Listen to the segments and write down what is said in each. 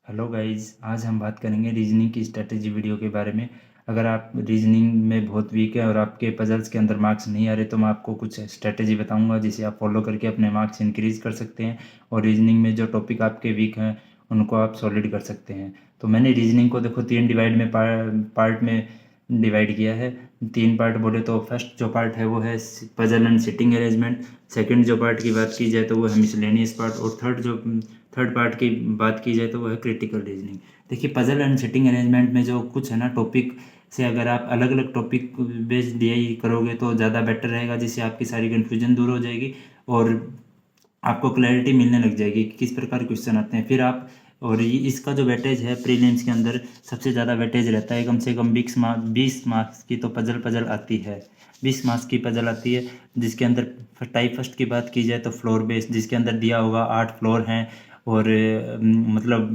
Hello guys, आज हम बात करेंगे रीजनिंग की स्ट्रेटेजी वीडियो के बारे में। अगर आप रीजनिंग में बहुत वीक है और आपके पजल्स के अंदर मार्क्स नहीं आ रहे तो मैं आपको कुछ स्ट्रेटेजी बताऊंगा जिसे आप फॉलो करके अपने मार्क्स इंक्रीज़ कर सकते हैं और रीजनिंग में जो टॉपिक आपके वीक हैं उनको आप सॉलिड कर सकते हैं। तो मैंने रीजनिंग को देखो तीन डिवाइड में पार्ट में डिवाइड किया है। तीन पार्ट बोले तो फर्स्ट जो पार्ट है वो है puzzle and sitting arrangement. Second जो पार्ट की बात की जाए तो वो है मिसलेनियस पार्ट। और थर्ड पार्ट की बात की जाए तो वो है क्रिटिकल रीजनिंग। देखिए, पजल एंड सिटिंग अरेंजमेंट में जो कुछ है ना टॉपिक से अगर आप अलग अलग टॉपिक बेस्ड डीआई करोगे तो ज़्यादा बेटर रहेगा, जिससे आपकी सारी कन्फ्यूजन दूर हो जाएगी और आपको क्लैरिटी मिलने लग जाएगी कि किस प्रकार क्वेश्चन आते हैं। फिर आप और इसका जो वेटेज है प्रीलिम्स के अंदर सबसे ज़्यादा वेटेज रहता है, कम से कम 20 मार्क्स की तो पजल आती है। 20 मार्क्स की पजल आती है, जिसके अंदर टाइप फर्स्ट की बात की जाए तो फ्लोर बेस्ड, जिसके अंदर दिया होगा 8 फ्लोर हैं और मतलब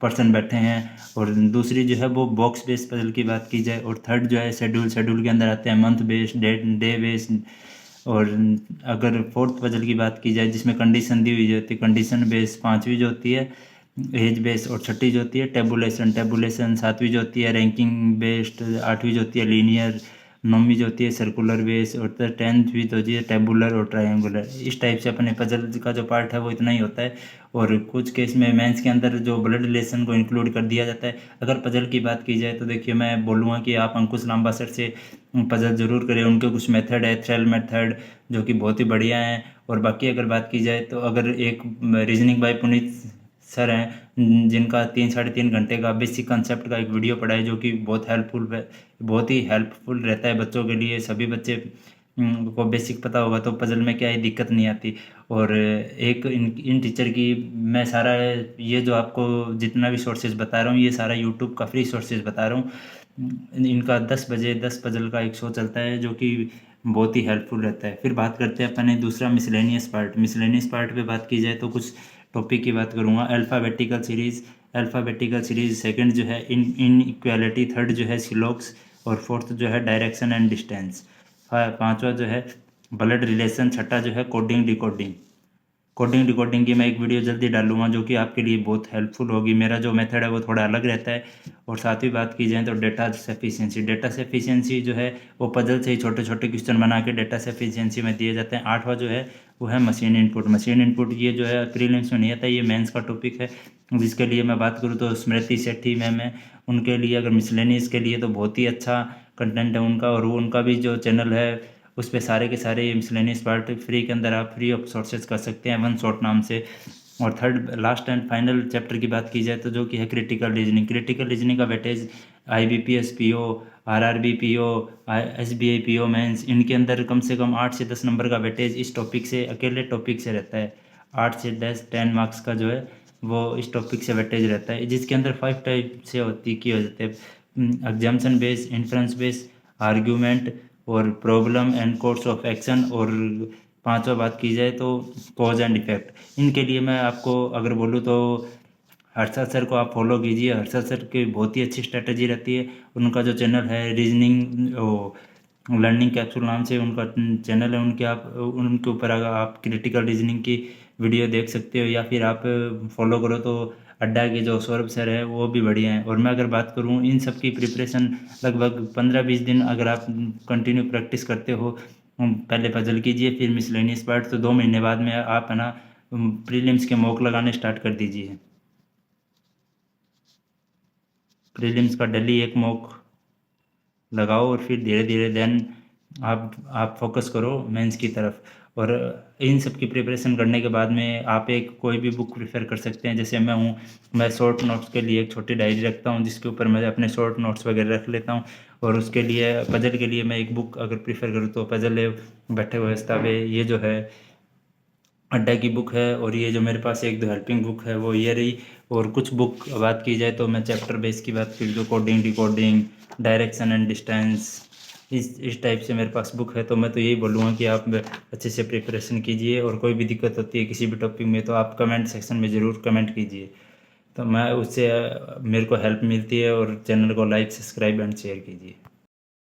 पर्सन बैठे हैं। और दूसरी जो है वो बॉक्स बेस्ड पजल की बात की जाए। और थर्ड जो है शेड्यूल के अंदर आते हैं मंथ बेस्ड, डे बेस्ड। और अगर फोर्थ पजल की बात की जाए जिसमें कंडीशन दी हुई होती है, कंडीशन बेस पांचवी जो होती है, एज बेस और छठी जो होती है टेबुलेशन सातवीं जो होती है, रैंकिंग बेस्ड आठवीं जो होती है, लीनियर नौवीं जो होती है, सर्कुलर बेस और 10वीं तो होती है टेबुलर और ट्रायंगुलर। इस टाइप से अपने पजल का जो पार्ट है वो इतना ही होता है। और कुछ केस में मेंस के अंदर जो ब्लड रिलेशन को इंक्लूड कर दिया जाता है। अगर पजल की बात की जाए तो देखिए, मैं बोलूँगा कि आप अंकुश लांबा सर से पजल ज़रूर करें। उनके कुछ मेथड है, थ्रेल मेथड, जो कि बहुत ही बढ़िया हैं। और बाकी अगर बात की जाए तो अगर एक रीजनिंग बाय पुनीत सर हैं जिनका 3 साढ़े 3 घंटे का बेसिक कंसेप्ट का एक वीडियो पड़ा है, जो कि बहुत ही हेल्पफुल रहता है बच्चों के लिए। सभी बच्चे को बेसिक पता होगा तो पजल में क्या है दिक्कत नहीं आती। और एक इन टीचर की मैं सारा ये जो आपको जितना भी सोर्सेज बता रहा हूँ ये सारा यूट्यूब का फ्री सोर्सेज बता रहा हूँ। इनका 10 बजे 10 पजल का एक शो चलता है जो कि बहुत ही हेल्पफुल रहता है। फिर बात करते हैं अपने दूसरा मिसलेनियस पार्ट पे बात की जाए तो कुछ टॉपिक की बात करूँगा। अल्फ़ाबेटिकल सीरीज, सेकंड जो है इन इक्वालिटी, थर्ड जो है सिलॉक्स और फोर्थ जो है डायरेक्शन एंड डिस्टेंस, पांचवा जो है ब्लड रिलेशन, छठा जो है कोडिंग डिकोडिंग की मैं एक वीडियो जल्दी डालूंगा जो कि आपके लिए बहुत हेल्पफुल होगी। मेरा जो मेथड है वो थोड़ा अलग रहता है। और साथ ही बात की जाए तो डेटा सफिशिएंसी जो है वो पजल से ही छोटे छोटे क्वेश्चन बना के डेटा सफिशिएंसी में दिए जाते हैं। आठवां जो है वो है मशीन इनपुट। ये जो है प्रीलिम्स में नहीं आता, ये मेंस का टॉपिक है। जिसके लिए मैं बात करूँ तो स्मृति सेठी मैम है, उनके लिए अगर मिसलेनियस के लिए तो बहुत ही अच्छा कंटेंट है उनका। और वो उनका भी जो चैनल है उस पर सारे के सारे मिसलेनियस पार्ट फ्री के अंदर आप फ्री ऑफ सोर्सेज कर सकते हैं वन शॉट नाम से। और third last and final chapter की बात की जाए तो जो कि है क्रिटिकल रीजनिंग का weightage IBPS PO, RRB PO, SBI PO mains, इनके अंदर कम से कम 8 से 10 नंबर का वेटेज इस टॉपिक से, अकेले टॉपिक से रहता है। 8 से 10 मार्क्स का जो है वो इस टॉपिक से वेटेज रहता है, जिसके अंदर 5 टाइप से होती की हो जाते हैं: assumption base, inference base, argument और problem and course of action. और पांचवा बात की जाए तो कॉज एंड इफेक्ट। इनके लिए मैं आपको अगर बोलूँ तो हर्षद सर को आप फॉलो कीजिए। हर्षद सर की बहुत ही अच्छी स्ट्रेटजी रहती है। उनका जो चैनल है रीजनिंग लर्निंग कैप्सूल नाम से उनका चैनल है, उनके आप उनके ऊपर अगर आप क्रिटिकल रीजनिंग की वीडियो देख सकते हो, या फिर आप फॉलो करो तो अड्डा के जो सौरभ सर है वो भी बढ़िया हैं। और मैं अगर बात करूँ इन सब की प्रिपरेशन लगभग 15-20 दिन अगर आप कंटिन्यू प्रैक्टिस करते हो, पहले पजल कीजिए फिर मिसलेनियस पार्ट, तो 2 महीने बाद में आप है ना प्रीलिम्स के मॉक लगाने स्टार्ट कर दीजिए। प्रीलिम्स का डेली एक मॉक लगाओ और फिर धीरे धीरे देन आप फोकस करो मेंस की तरफ। और इन सब की प्रिपरेशन करने के बाद में आप एक कोई भी बुक प्रेफर कर सकते हैं। जैसे मैं शॉर्ट नोट्स के लिए एक छोटी डायरी रखता हूँ जिसके ऊपर मैं अपने शॉर्ट नोट्स वगैरह रख लेता हूँ। और उसके लिए पजल के लिए मैं एक बुक अगर प्रेफर करूँ तो पजल है बैठे हुए पे, ये जो है अड्डा की बुक है। और ये जो मेरे पास एक दो हेल्पिंग बुक है वो ये रही। और कुछ बुक बात की जाए तो मैं चैप्टर बेस की बात करूँ तो coding decoding, direction and distance, इस टाइप से मेरे पास बुक है। तो मैं तो यही बोलूँगा कि आप अच्छे से प्रिपरेशन कीजिए। और कोई भी दिक्कत होती है किसी भी टॉपिक में तो आप कमेंट सेक्शन में ज़रूर कमेंट कीजिए, तो मैं उससे मेरे को हेल्प मिलती है। और चैनल को लाइक, सब्सक्राइब एंड शेयर कीजिए।